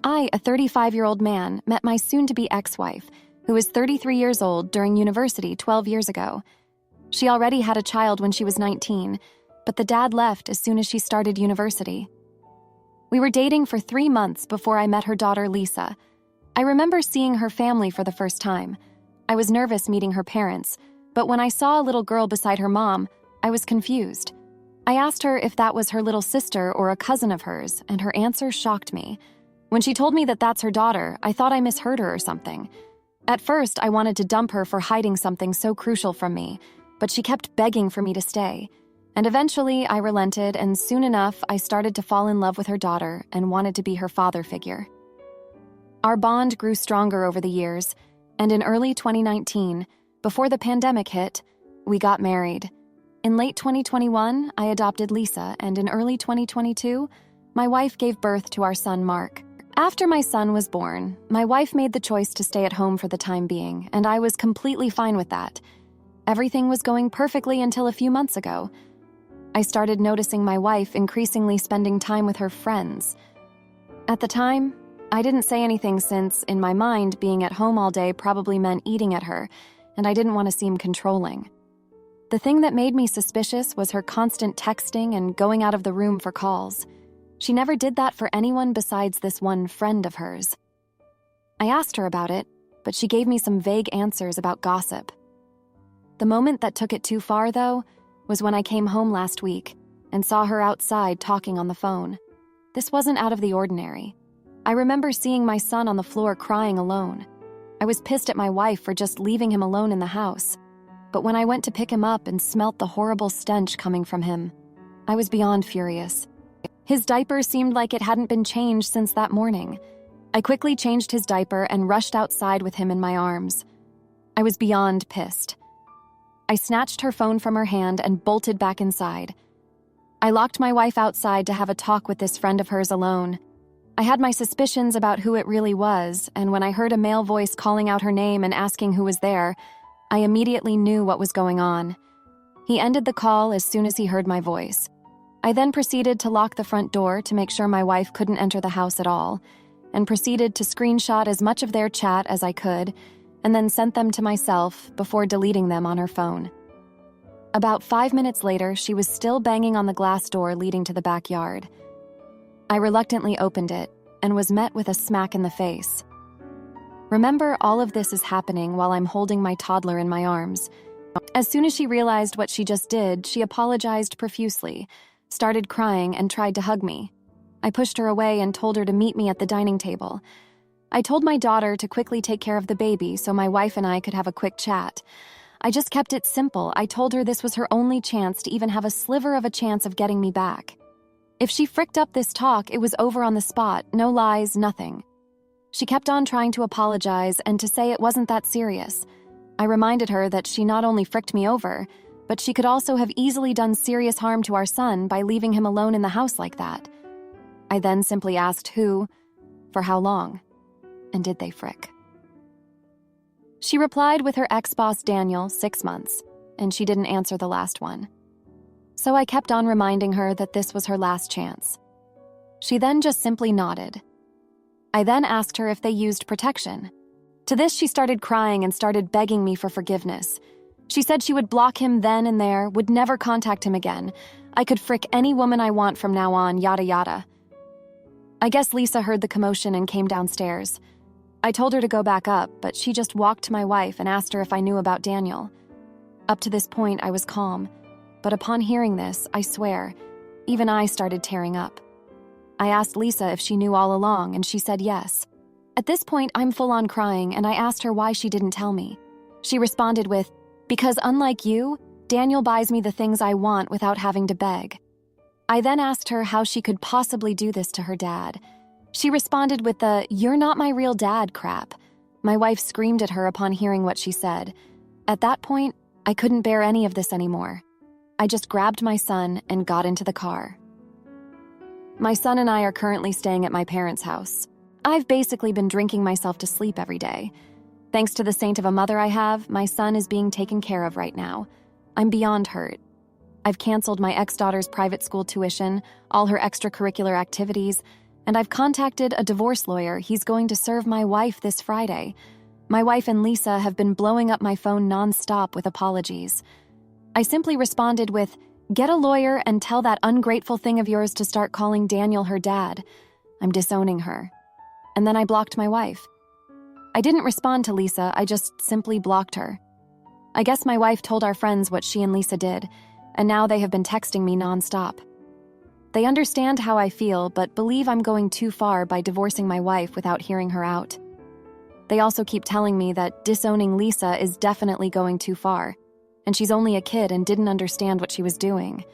I, a 35-year-old man, met my soon-to-be ex-wife, who was 33 years old during university 12 years ago. She already had a child when she was 19, but the dad left as soon as she started university. We were dating for 3 months before I met her daughter, Lisa. I remember seeing her family for the first time. I was nervous meeting her parents, but when I saw a little girl beside her mom, I was confused. I asked her if that was her little sister or a cousin of hers, and her answer shocked me. When she told me that that's her daughter, I thought I misheard her or something. At first, I wanted to dump her for hiding something so crucial from me, but she kept begging for me to stay. And eventually, I relented, and soon enough, I started to fall in love with her daughter and wanted to be her father figure. Our bond grew stronger over the years, and in early 2019, before the pandemic hit, we got married. In late 2021, I adopted Lisa, and in early 2022, my wife gave birth to our son, Mark. After my son was born, my wife made the choice to stay at home for the time being, and I was completely fine with that. Everything was going perfectly until a few months ago. I started noticing my wife increasingly spending time with her friends. At the time, I didn't say anything since, in my mind, being at home all day probably meant eating at her, and I didn't want to seem controlling. The thing that made me suspicious was her constant texting and going out of the room for calls. She never did that for anyone besides this one friend of hers. I asked her about it, but she gave me some vague answers about gossip. The moment that took it too far, though, was when I came home last week and saw her outside talking on the phone. This wasn't out of the ordinary. I remember seeing my son on the floor crying alone. I was pissed at my wife for just leaving him alone in the house. But when I went to pick him up and smelt the horrible stench coming from him, I was beyond furious. His diaper seemed like it hadn't been changed since that morning. I quickly changed his diaper and rushed outside with him in my arms. I was beyond pissed. I snatched her phone from her hand and bolted back inside. I locked my wife outside to have a talk with this friend of hers alone. I had my suspicions about who it really was, and when I heard a male voice calling out her name and asking who was there, I immediately knew what was going on. He ended the call as soon as he heard my voice. I then proceeded to lock the front door to make sure my wife couldn't enter the house at all, and proceeded to screenshot as much of their chat as I could, and then sent them to myself before deleting them on her phone. About 5 minutes later, she was still banging on the glass door leading to the backyard. I reluctantly opened it and was met with a smack in the face. Remember, all of this is happening while I'm holding my toddler in my arms. As soon as she realized what she just did, she apologized profusely, started crying, and tried to hug me. I pushed her away and told her to meet me at the dining table. I told my daughter to quickly take care of the baby so my wife and I could have a quick chat. I just kept it simple. I told her this was her only chance to even have a sliver of a chance of getting me back. If she fricked up this talk, it was over on the spot, no lies, nothing. She kept on trying to apologize and to say it wasn't that serious. I reminded her that she not only fricked me over, but she could also have easily done serious harm to our son by leaving him alone in the house like that. I then simply asked who, for how long, and did they frick. She replied with her ex-boss Daniel, 6 months, and she didn't answer the last one. So I kept on reminding her that this was her last chance. She then just simply nodded. I then asked her if they used protection. To this, she started crying and started begging me for forgiveness. She said she would block him then and there, would never contact him again. I could frick any woman I want from now on, yada yada. I guess Lisa heard the commotion and came downstairs. I told her to go back up, but she just walked to my wife and asked her if I knew about Daniel. Up to this point, I was calm, but upon hearing this, I swear, even I started tearing up. I asked Lisa if she knew all along, and she said yes. At this point, I'm full-on crying, and I asked her why she didn't tell me. She responded with, "Because unlike you, Daniel buys me the things I want without having to beg." I then asked her how she could possibly do this to her dad. She responded with the "you're not my real dad" crap. My wife screamed at her upon hearing what she said. At that point, I couldn't bear any of this anymore. I just grabbed my son and got into the car. My son and I are currently staying at my parents' house. I've basically been drinking myself to sleep every day. Thanks to the saint of a mother I have, my son is being taken care of right now. I'm beyond hurt. I've canceled my ex-daughter's private school tuition, all her extracurricular activities, And I've contacted a divorce lawyer. He's going to serve my wife this Friday. My wife and Lisa have been blowing up my phone nonstop with apologies. I simply responded with, "Get a lawyer and tell that ungrateful thing of yours to start calling Daniel her dad. I'm disowning her." And then I blocked my wife. I didn't respond to Lisa, I just simply blocked her. I guess my wife told our friends what she and Lisa did, and now they have been texting me nonstop. They understand how I feel, but believe I'm going too far by divorcing my wife without hearing her out. They also keep telling me that disowning Lisa is definitely going too far, and she's only a kid and didn't understand what she was doing.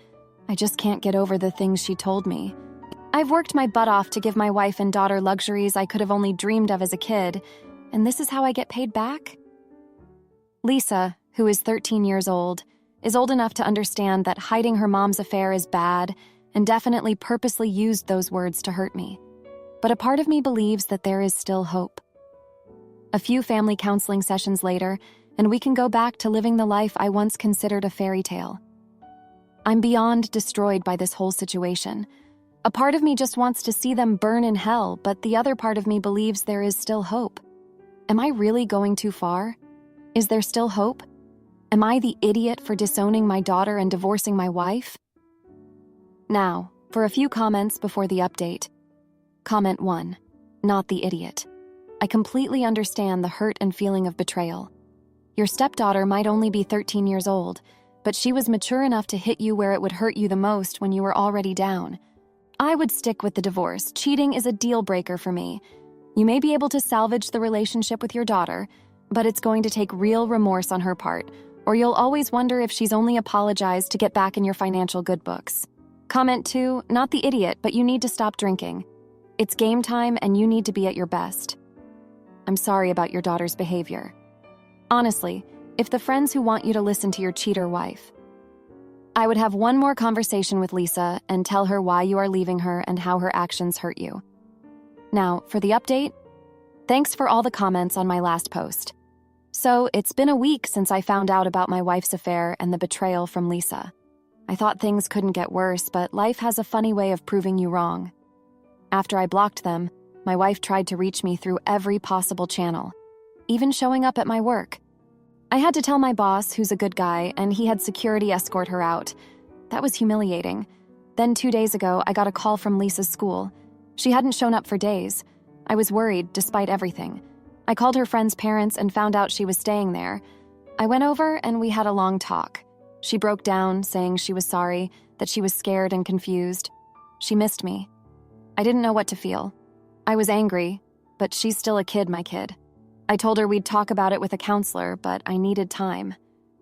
I just can't get over the things she told me. I've worked my butt off to give my wife and daughter luxuries I could have only dreamed of as a kid, and this is how I get paid back? Lisa, who is 13 years old, is old enough to understand that hiding her mom's affair is bad and definitely purposely used those words to hurt me. But a part of me believes that there is still hope. A few family counseling sessions later, and we can go back to living the life I once considered a fairy tale. I'm beyond destroyed by this whole situation. A part of me just wants to see them burn in hell, but the other part of me believes there is still hope. Am I really going too far? Is there still hope? Am I the idiot for disowning my daughter and divorcing my wife? Now, for a few comments before the update. Comment 1. Not the idiot. I completely understand the hurt and feeling of betrayal. Your stepdaughter might only be 13 years old, but she was mature enough to hit you where it would hurt you the most when you were already down. I would stick with the divorce. Cheating is a deal breaker for me. You may be able to salvage the relationship with your daughter, but it's going to take real remorse on her part, or you'll always wonder if she's only apologized to get back in your financial good books. Comment 2, not the idiot, but you need to stop drinking. It's game time and you need to be at your best. I'm sorry about your daughter's behavior. Honestly, if the friends who want you to listen to your cheater wife, I would have one more conversation with Lisa and tell her why you are leaving her and how her actions hurt you. Now, for the update, thanks for all the comments on my last post. So, it's been a week since I found out about my wife's affair and the betrayal from Lisa. I thought things couldn't get worse, but life has a funny way of proving you wrong. After I blocked them, my wife tried to reach me through every possible channel, even showing up at my work. I had to tell my boss, who's a good guy, and he had security escort her out. That was humiliating. Then 2 days ago, I got a call from Lisa's school. She hadn't shown up for days. I was worried, despite everything. I called her friend's parents and found out she was staying there. I went over and we had a long talk. She broke down, saying she was sorry, that she was scared and confused. She missed me. I didn't know what to feel. I was angry, but she's still a kid, my kid. I told her we'd talk about it with a counselor, but I needed time.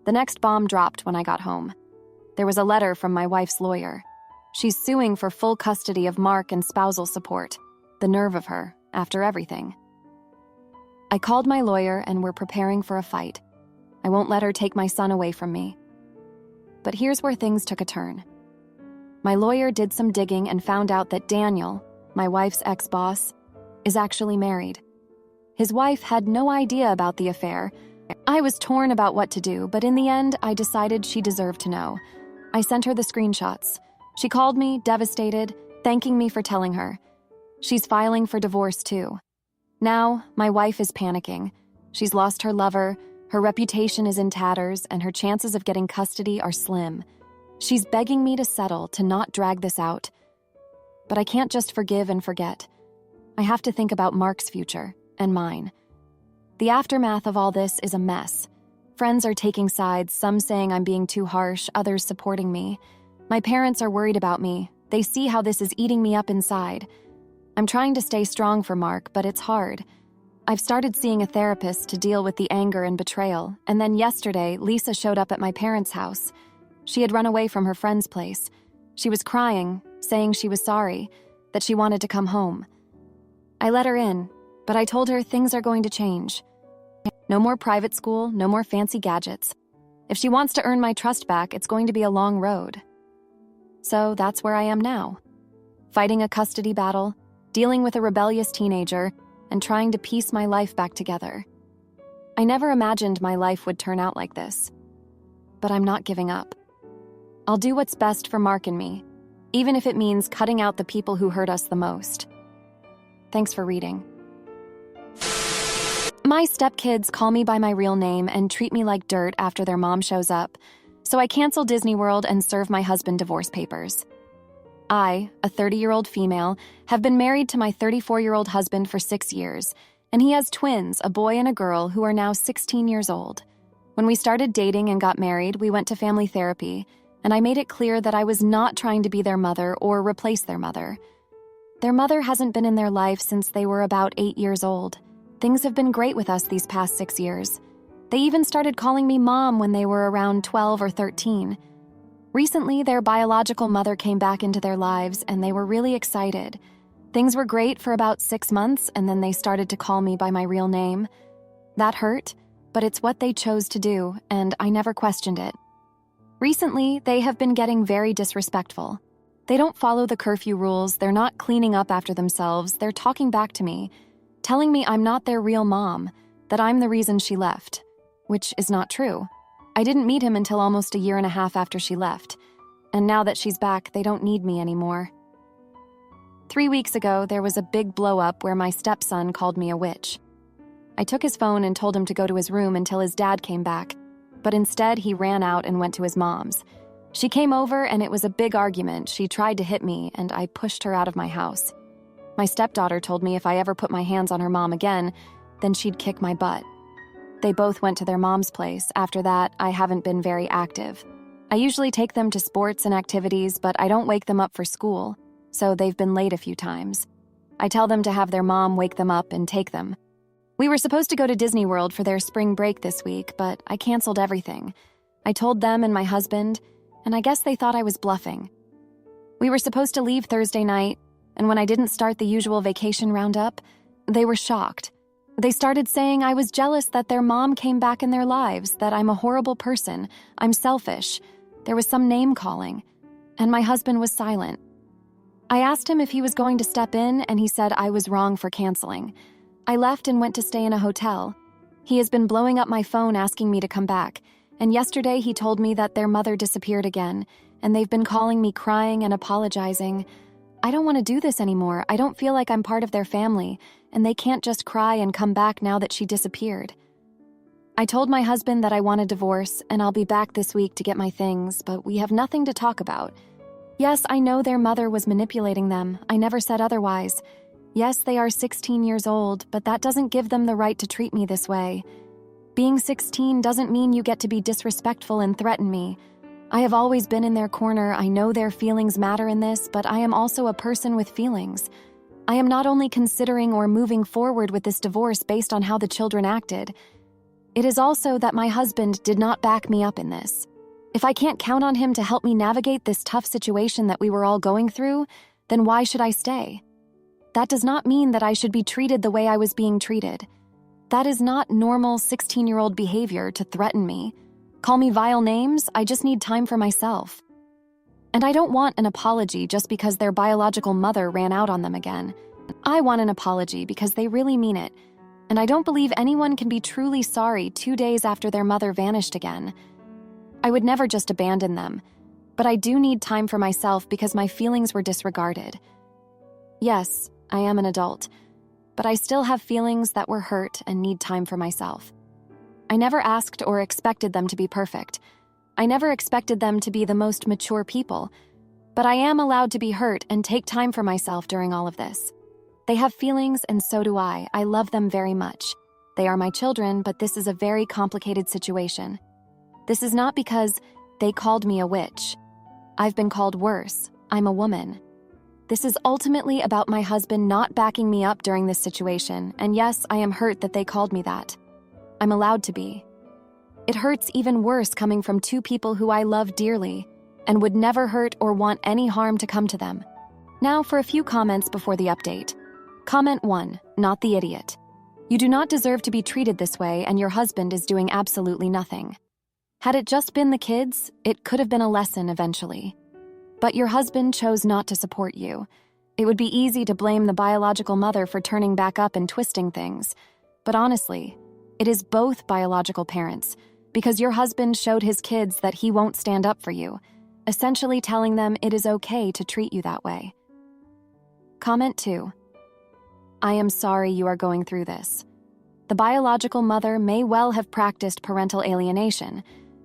The next bomb dropped when I got home. There was a letter from my wife's lawyer. She's suing for full custody of Mark and spousal support. The nerve of her, after everything. I called my lawyer and we're preparing for a fight. I won't let her take my son away from me. But here's where things took a turn. My lawyer did some digging and found out that Daniel, my wife's ex-boss, is actually married. His wife had no idea about the affair. I was torn about what to do, but in the end, I decided she deserved to know. I sent her the screenshots. She called me, devastated, thanking me for telling her. She's filing for divorce, too. Now, my wife is panicking. She's lost her lover, her reputation is in tatters, and her chances of getting custody are slim. She's begging me to settle, to not drag this out. But I can't just forgive and forget. I have to think about Mark's future, and mine. The aftermath of all this is a mess. Friends are taking sides, some saying I'm being too harsh, others supporting me. My parents are worried about me. They see how this is eating me up inside. I'm trying to stay strong for Mark, but it's hard. I've started seeing a therapist to deal with the anger and betrayal, and then yesterday, Lisa showed up at my parents' house. She had run away from her friend's place. She was crying, saying she was sorry, that she wanted to come home. I let her in, but I told her things are going to change. No more private school, no more fancy gadgets. If she wants to earn my trust back, it's going to be a long road. So that's where I am now. Fighting a custody battle, dealing with a rebellious teenager, and trying to piece my life back together. I never imagined my life would turn out like this. But I'm not giving up. I'll do what's best for Mark and me, even if it means cutting out the people who hurt us the most. Thanks for reading. My stepkids call me by my real name and treat me like dirt after their mom shows up, so I cancel Disney World and serve my husband divorce papers. I, a 30-year-old female, have been married to my 34-year-old husband for 6 years, and he has twins, a boy and a girl, who are now 16 years old. When we started dating and got married, we went to family therapy, and I made it clear that I was not trying to be their mother or replace their mother. Their mother hasn't been in their life since they were about 8 years old. Things have been great with us these past 6 years. They even started calling me mom when they were around 12 or 13. Recently, their biological mother came back into their lives, and they were really excited. Things were great for about 6 months, and then they started to call me by my real name. That hurt, but it's what they chose to do, and I never questioned it. Recently, they have been getting very disrespectful. They don't follow the curfew rules, they're not cleaning up after themselves, they're talking back to me, telling me I'm not their real mom, that I'm the reason she left, which is not true. I didn't meet him until almost a year and a half after she left, and now that she's back, they don't need me anymore. 3 weeks ago, there was a big blow-up where my stepson called me a witch. I took his phone and told him to go to his room until his dad came back, but instead he ran out and went to his mom's. She came over and it was a big argument. She tried to hit me and I pushed her out of my house. My stepdaughter told me if I ever put my hands on her mom again, then she'd kick my butt. They both went to their mom's place. After that, I haven't been very active. I usually take them to sports and activities, but I don't wake them up for school, so they've been late a few times. I tell them to have their mom wake them up and take them. We were supposed to go to Disney World for their spring break this week, but I canceled everything. I told them and my husband, and I guess they thought I was bluffing. We were supposed to leave Thursday night, and when I didn't start the usual vacation roundup, they were shocked. They started saying I was jealous that their mom came back in their lives, that I'm a horrible person, I'm selfish. There was some name-calling, and my husband was silent. I asked him if he was going to step in, and he said I was wrong for canceling. I left and went to stay in a hotel. He has been blowing up my phone asking me to come back, and yesterday he told me that their mother disappeared again, and they've been calling me crying and apologizing. I don't want to do this anymore. I don't feel like I'm part of their family, and they can't just cry and come back now that she disappeared. I told my husband that I want a divorce, and I'll be back this week to get my things, but we have nothing to talk about. Yes, I know their mother was manipulating them. I never said otherwise. Yes, they are 16 years old, but that doesn't give them the right to treat me this way. Being 16 doesn't mean you get to be disrespectful and threaten me. I have always been in their corner. I know their feelings matter in this, but I am also a person with feelings. I am not only considering or moving forward with this divorce based on how the children acted. It is also that my husband did not back me up in this. If I can't count on him to help me navigate this tough situation that we were all going through, then why should I stay? That does not mean that I should be treated the way I was being treated. That is not normal 16-year-old behavior to threaten me. Call me vile names, I just need time for myself. And I don't want an apology just because their biological mother ran out on them again. I want an apology because they really mean it. And I don't believe anyone can be truly sorry 2 days after their mother vanished again. I would never just abandon them, but I do need time for myself because my feelings were disregarded. Yes, I am an adult, but I still have feelings that were hurt and need time for myself. I never asked or expected them to be perfect. I never expected them to be the most mature people, but I am allowed to be hurt and take time for myself during all of this. They have feelings and so do I. I love them very much. They are my children, but this is a very complicated situation. This is not because they called me a witch. I've been called worse. I'm a woman. This is ultimately about my husband not backing me up during this situation, and yes, I am hurt that they called me that. I'm allowed to be. It hurts even worse coming from two people who I love dearly and would never hurt or want any harm to come to them. Now for a few comments before the update. Comment 1, not the idiot. You do not deserve to be treated this way, and your husband is doing absolutely nothing. Had it just been the kids, it could have been a lesson eventually. But your husband chose not to support you. It would be easy to blame the biological mother for turning back up and twisting things. But honestly, it is both biological parents, because your husband showed his kids that he won't stand up for you, essentially telling them it is okay to treat you that way. Comment 2. I am sorry you are going through this. The biological mother may well have practiced parental alienation,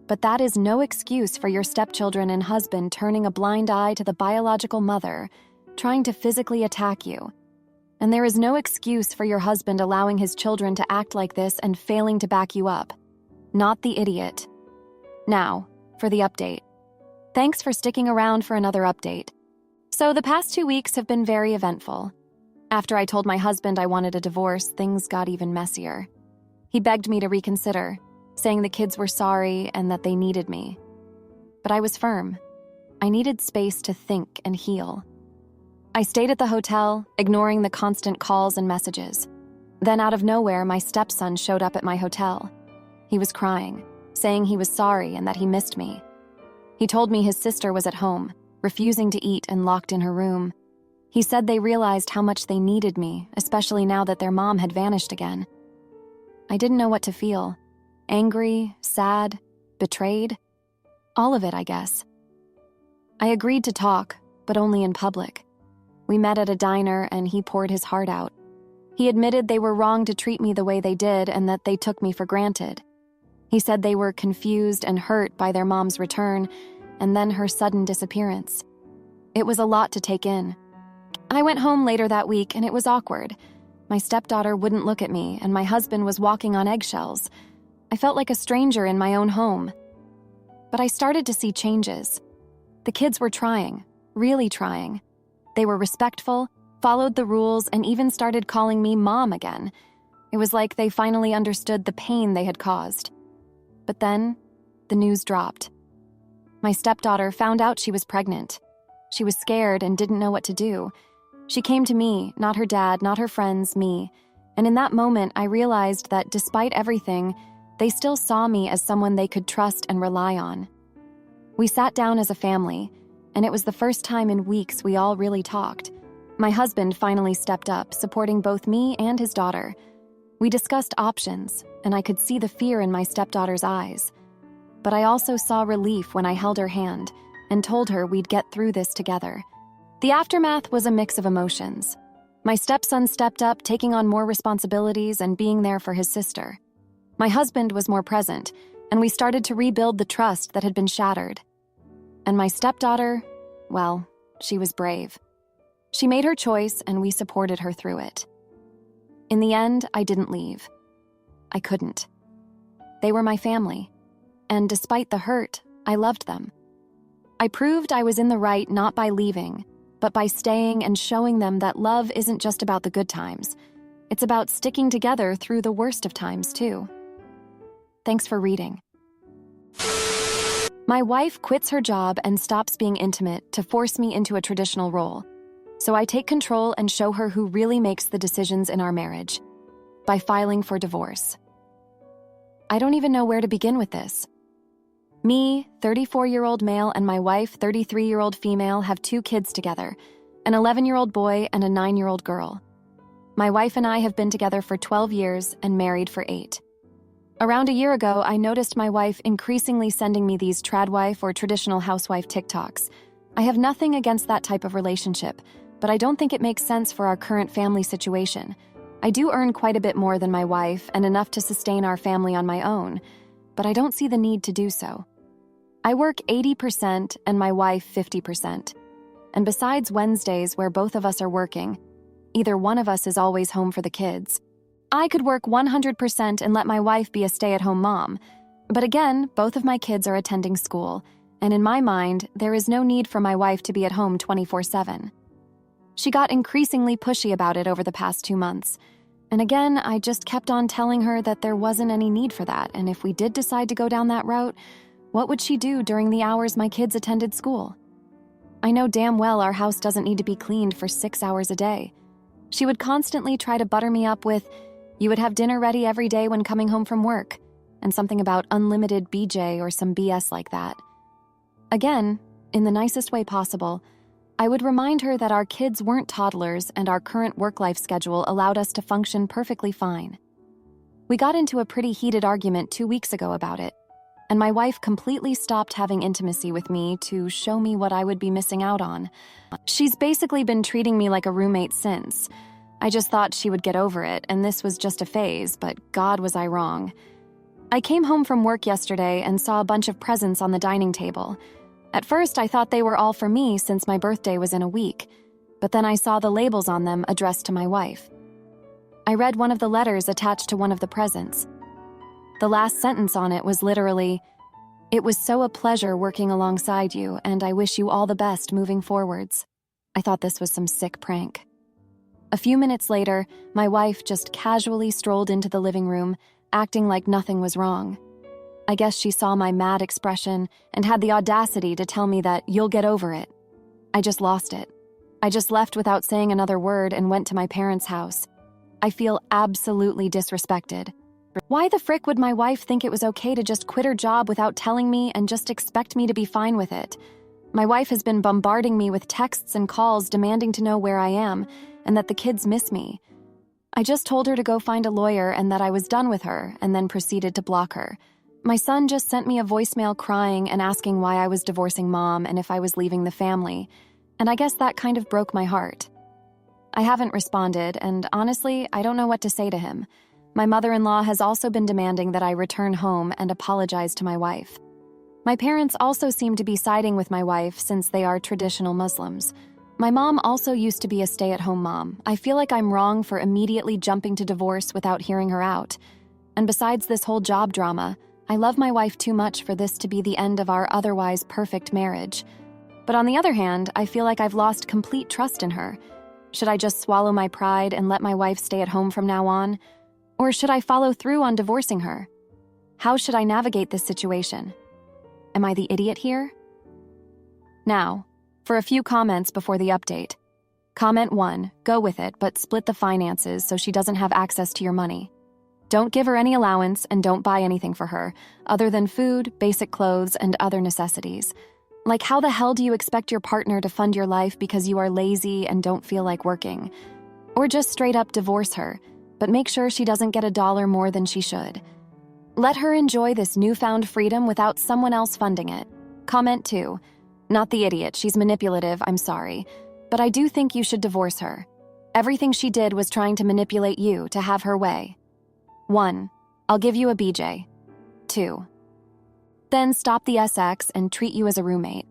but that is no excuse for your stepchildren and husband turning a blind eye to the biological mother, trying to physically attack you. And there is no excuse for your husband allowing his children to act like this and failing to back you up. Not the idiot. Now, for the update. Thanks for sticking around for another update. So the past 2 weeks have been very eventful. After I told my husband I wanted a divorce, things got even messier. He begged me to reconsider, saying the kids were sorry and that they needed me. But I was firm. I needed space to think and heal. I stayed at the hotel, ignoring the constant calls and messages. Then out of nowhere, my stepson showed up at my hotel. He was crying, saying he was sorry and that he missed me. He told me his sister was at home, refusing to eat and locked in her room. He said they realized how much they needed me, especially now that their mom had vanished again. I didn't know what to feel. Angry, sad, betrayed. All of it, I guess. I agreed to talk, but only in public. We met at a diner and he poured his heart out. He admitted they were wrong to treat me the way they did and that they took me for granted. He said they were confused and hurt by their mom's return and then her sudden disappearance. It was a lot to take in. I went home later that week and it was awkward. My stepdaughter wouldn't look at me and my husband was walking on eggshells. I felt like a stranger in my own home. But I started to see changes. The kids were trying, really trying. They were respectful, followed the rules, and even started calling me Mom again. It was like they finally understood the pain they had caused. But then, the news dropped. My stepdaughter found out she was pregnant. She was scared and didn't know what to do. She came to me, not her dad, not her friends, me. And in that moment, I realized that despite everything, they still saw me as someone they could trust and rely on. We sat down as a family, and it was the first time in weeks we all really talked. My husband finally stepped up, supporting both me and his daughter. We discussed options, and I could see the fear in my stepdaughter's eyes. But I also saw relief when I held her hand and told her we'd get through this together. The aftermath was a mix of emotions. My stepson stepped up, taking on more responsibilities and being there for his sister. My husband was more present, and we started to rebuild the trust that had been shattered. And my stepdaughter, well, she was brave. She made her choice, and we supported her through it. In the end, I didn't leave. I couldn't. They were my family, and despite the hurt, I loved them. I proved I was in the right not by leaving, but by staying and showing them that love isn't just about the good times. It's about sticking together through the worst of times, too. Thanks for reading. My wife quits her job and stops being intimate to force me into a traditional role. So I take control and show her who really makes the decisions in our marriage, by filing for divorce. I don't even know where to begin with this. Me, 34-year-old male, and my wife, 33-year-old female, have 2 kids together, an 11-year-old boy and a 9-year-old girl. My wife and I have been together for 12 years and married for 8. Around a year ago, I noticed my wife increasingly sending me these tradwife or traditional housewife TikToks. I have nothing against that type of relationship, but I don't think it makes sense for our current family situation. I do earn quite a bit more than my wife and enough to sustain our family on my own, but I don't see the need to do so. I work 80% and my wife 50%. And besides Wednesdays where both of us are working, either one of us is always home for the kids. I could work 100% and let my wife be a stay-at-home mom. But again, both of my kids are attending school, and in my mind, there is no need for my wife to be at home 24/7. She got increasingly pushy about it over the past 2 months. And again, I just kept on telling her that there wasn't any need for that, and if we did decide to go down that route, what would she do during the hours my kids attended school? I know damn well our house doesn't need to be cleaned for 6 hours a day. She would constantly try to butter me up with, "You would have dinner ready every day when coming home from work," and something about unlimited BJ or some BS like that. Again, in the nicest way possible, I would remind her that our kids weren't toddlers and our current work-life schedule allowed us to function perfectly fine. We got into a pretty heated argument 2 weeks ago about it, and my wife completely stopped having intimacy with me to show me what I would be missing out on. She's basically been treating me like a roommate since. I just thought she would get over it, and this was just a phase, but God, was I wrong. I came home from work yesterday and saw a bunch of presents on the dining table. At first, I thought they were all for me since my birthday was in a week, but then I saw the labels on them addressed to my wife. I read one of the letters attached to one of the presents. The last sentence on it was literally, "It was so a pleasure working alongside you, and I wish you all the best moving forwards." I thought this was some sick prank. A few minutes later, my wife just casually strolled into the living room, acting like nothing was wrong. I guess she saw my mad expression and had the audacity to tell me that you'll get over it. I just lost it. I just left without saying another word and went to my parents' house. I feel absolutely disrespected. Why the frick would my wife think it was okay to just quit her job without telling me and just expect me to be fine with it? My wife has been bombarding me with texts and calls demanding to know where I am and that the kids miss me. I just told her to go find a lawyer and that I was done with her, and then proceeded to block her. My son just sent me a voicemail crying and asking why I was divorcing Mom and if I was leaving the family, and I guess that kind of broke my heart. I haven't responded, and honestly, I don't know what to say to him. My mother-in-law has also been demanding that I return home and apologize to my wife. My parents also seem to be siding with my wife since they are traditional Muslims. My mom also used to be a stay-at-home mom. I feel like I'm wrong for immediately jumping to divorce without hearing her out. And besides this whole job drama, I love my wife too much for this to be the end of our otherwise perfect marriage. But on the other hand, I feel like I've lost complete trust in her. Should I just swallow my pride and let my wife stay at home from now on? Or should I follow through on divorcing her? How should I navigate this situation? Am I the idiot here? Now, for a few comments before the update. Comment 1, go with it, but split the finances so she doesn't have access to your money. Don't give her any allowance and don't buy anything for her, other than food, basic clothes, and other necessities. Like, how the hell do you expect your partner to fund your life because you are lazy and don't feel like working? Or just straight up divorce her, but make sure she doesn't get $1 more than she should. Let her enjoy this newfound freedom without someone else funding it. Comment 2, not the idiot, she's manipulative, I'm sorry, but I do think you should divorce her. Everything she did was trying to manipulate you to have her way. 1, I'll give you a BJ. 2, then stop the SX and treat you as a roommate.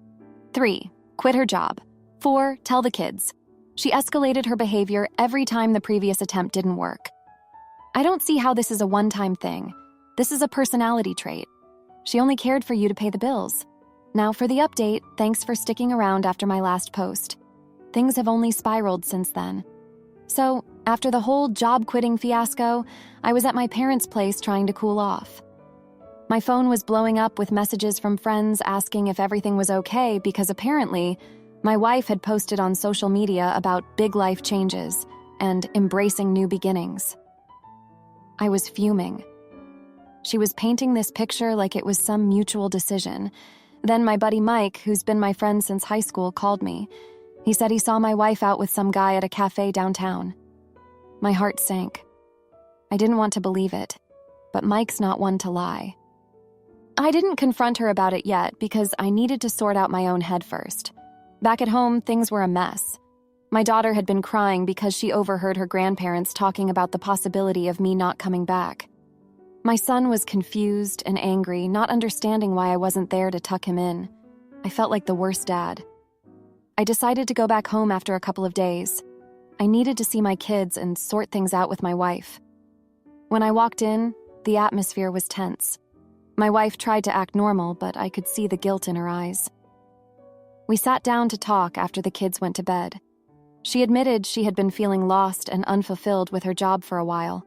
3, quit her job. 4, tell the kids. She escalated her behavior every time the previous attempt didn't work. I don't see how this is a one-time thing. This is a personality trait. She only cared for you to pay the bills. Now for the update, thanks for sticking around after my last post. Things have only spiraled since then. So, after the whole job-quitting fiasco, I was at my parents' place trying to cool off. My phone was blowing up with messages from friends asking if everything was okay because apparently, my wife had posted on social media about big life changes and embracing new beginnings. I was fuming. She was painting this picture like it was some mutual decision. Then my buddy Mike, who's been my friend since high school, called me. He said he saw my wife out with some guy at a cafe downtown. My heart sank. I didn't want to believe it, but Mike's not one to lie. I didn't confront her about it yet because I needed to sort out my own head first. Back at home, things were a mess. My daughter had been crying because she overheard her grandparents talking about the possibility of me not coming back. My son was confused and angry, not understanding why I wasn't there to tuck him in. I felt like the worst dad. I decided to go back home after a couple of days. I needed to see my kids and sort things out with my wife. When I walked in, the atmosphere was tense. My wife tried to act normal, but I could see the guilt in her eyes. We sat down to talk after the kids went to bed. She admitted she had been feeling lost and unfulfilled with her job for a while.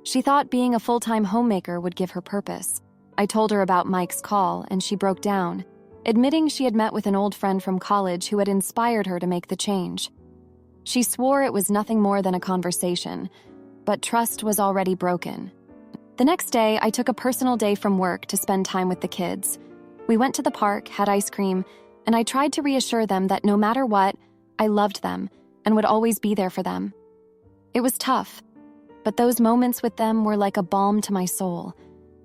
She thought being a full-time homemaker would give her purpose. I told her about Mike's call, and she broke down, admitting she had met with an old friend from college who had inspired her to make the change. She swore it was nothing more than a conversation, but trust was already broken. The next day, I took a personal day from work to spend time with the kids. We went to the park, had ice cream, and I tried to reassure them that no matter what, I loved them and would always be there for them. It was tough, but those moments with them were like a balm to my soul.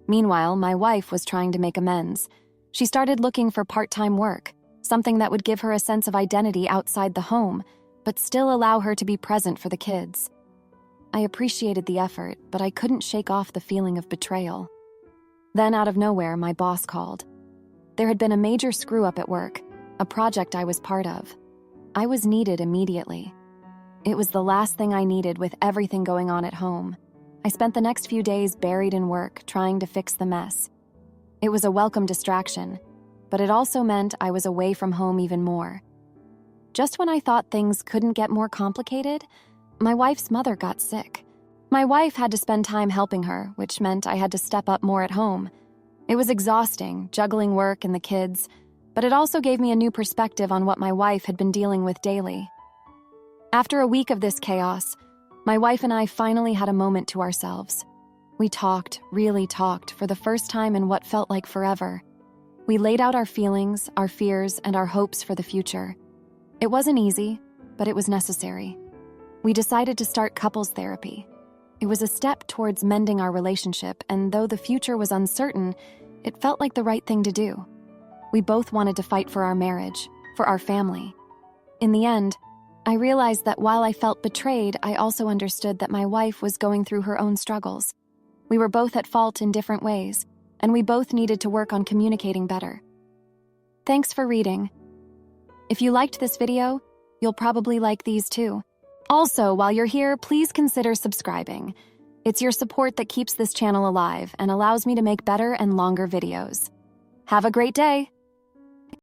Meanwhile, my wife was trying to make amends. She started looking for part-time work, something that would give her a sense of identity outside the home, but still allow her to be present for the kids. I appreciated the effort, but I couldn't shake off the feeling of betrayal. Then, out of nowhere, my boss called. There had been a major screw-up at work, a project I was part of. I was needed immediately. It was the last thing I needed with everything going on at home. I spent the next few days buried in work, trying to fix the mess. It was a welcome distraction, but it also meant I was away from home even more. Just when I thought things couldn't get more complicated, my wife's mother got sick. My wife had to spend time helping her, which meant I had to step up more at home. It was exhausting, juggling work and the kids, but it also gave me a new perspective on what my wife had been dealing with daily. After a week of this chaos, my wife and I finally had a moment to ourselves. We talked, really talked, for the first time in what felt like forever. We laid out our feelings, our fears, and our hopes for the future. It wasn't easy, but it was necessary. We decided to start couples therapy. It was a step towards mending our relationship, and though the future was uncertain, it felt like the right thing to do. We both wanted to fight for our marriage, for our family. In the end, I realized that while I felt betrayed, I also understood that my wife was going through her own struggles. We were both at fault in different ways, and we both needed to work on communicating better. Thanks for reading. If you liked this video, you'll probably like these too. Also, while you're here, please consider subscribing. It's your support that keeps this channel alive and allows me to make better and longer videos. Have a great day!